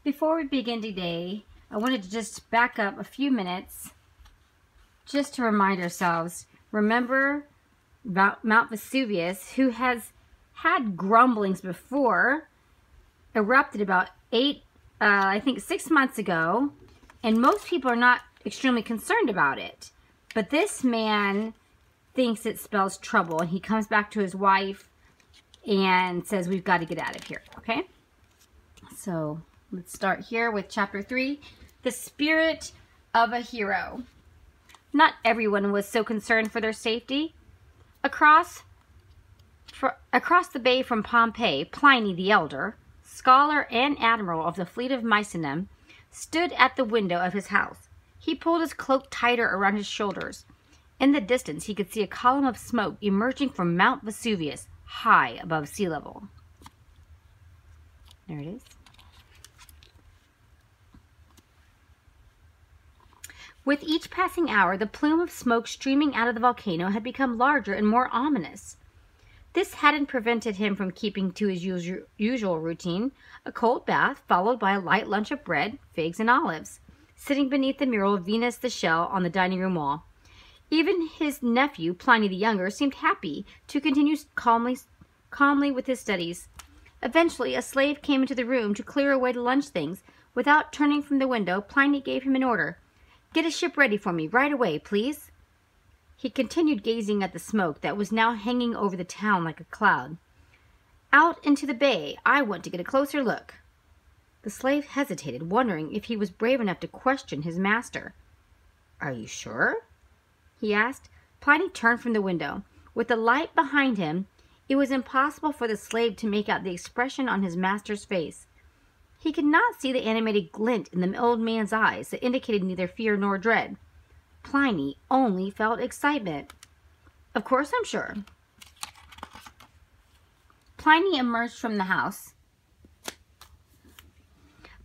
Before we begin today, I wanted to just back up a few minutes just to remind ourselves. Remember Mount Vesuvius, who has had grumblings before, erupted about 6 months ago, and most people are not extremely concerned about it. But this man thinks it spells trouble, and he comes back to his wife and says, we've got to get out of here, okay? So let's start here with chapter 3, the spirit of a hero. Not everyone was so concerned for their safety. Across the bay from Pompeii, Pliny the Elder, scholar and admiral of the fleet of Misenum, stood at the window of his house. He pulled his cloak tighter around his shoulders. In the distance, he could see a column of smoke emerging from Mount Vesuvius, high above sea level. There it is. With each passing hour, the plume of smoke streaming out of the volcano had become larger and more ominous. This hadn't prevented him from keeping to his usual routine, a cold bath followed by a light lunch of bread, figs, and olives, sitting beneath the mural of Venus the Shell on the dining room wall. Even his nephew, Pliny the Younger, seemed happy to continue calmly with his studies. Eventually, a slave came into the room to clear away the lunch things. Without turning from the window, Pliny gave him an order. "Get a ship ready for me right away, please." He continued gazing at the smoke that was now hanging over the town like a cloud. "Out into the bay. I want to get a closer look." The slave hesitated, wondering if he was brave enough to question his master. "Are you sure?" he asked. Pliny turned from the window. With the light behind him, it was impossible for the slave to make out the expression on his master's face. He could not see the animated glint in the old man's eyes that indicated neither fear nor dread. Pliny only felt excitement. "Of course I'm sure." Pliny emerged from the house,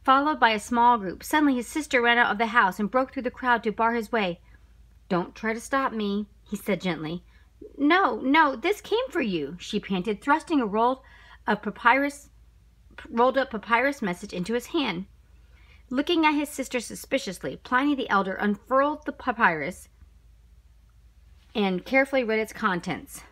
followed by a small group. Suddenly his sister ran out of the house and broke through the crowd to bar his way. "Don't try to stop me," he said gently. No, this came for you," she panted, thrusting a rolled up papyrus message into his hand. Looking at his sister suspiciously, Pliny the Elder unfurled the papyrus and carefully read its contents.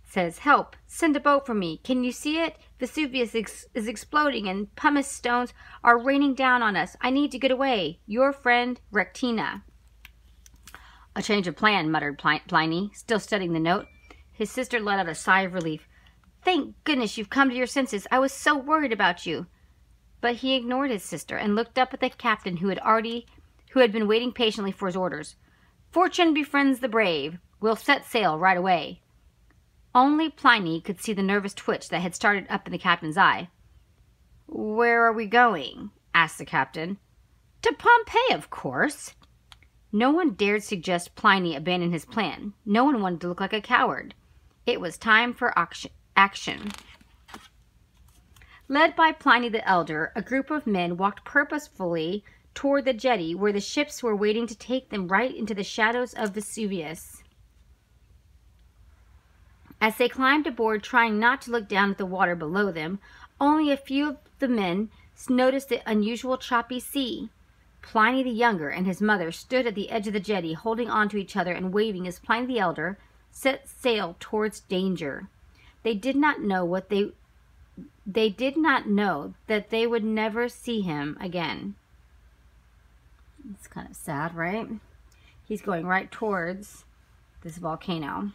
It says, "Help! Send a boat for me. Can you see it? Vesuvius is exploding and pumice stones are raining down on us. I need to get away. Your friend, Rectina." "A change of plan," muttered Pliny, still studying the note. His sister let out a sigh of relief. "Thank goodness you've come to your senses. I was so worried about you." But he ignored his sister and looked up at the captain who had been waiting patiently for his orders. "Fortune befriends the brave. We'll set sail right away." Only Pliny could see the nervous twitch that had started up in the captain's eye. "Where are we going?" asked the captain. "To Pompeii, of course." No one dared suggest Pliny abandon his plan. No one wanted to look like a coward. It was time for action. Led by Pliny the Elder, a group of men walked purposefully toward the jetty where the ships were waiting to take them right into the shadows of Vesuvius. As they climbed aboard, trying not to look down at the water below them, only a few of the men noticed the unusual choppy sea. Pliny the Younger and his mother stood at the edge of the jetty, holding on to each other and waving as Pliny the Elder set sail towards danger. They did not know that they would never see him again. It's kind of sad, right? He's going right towards this volcano.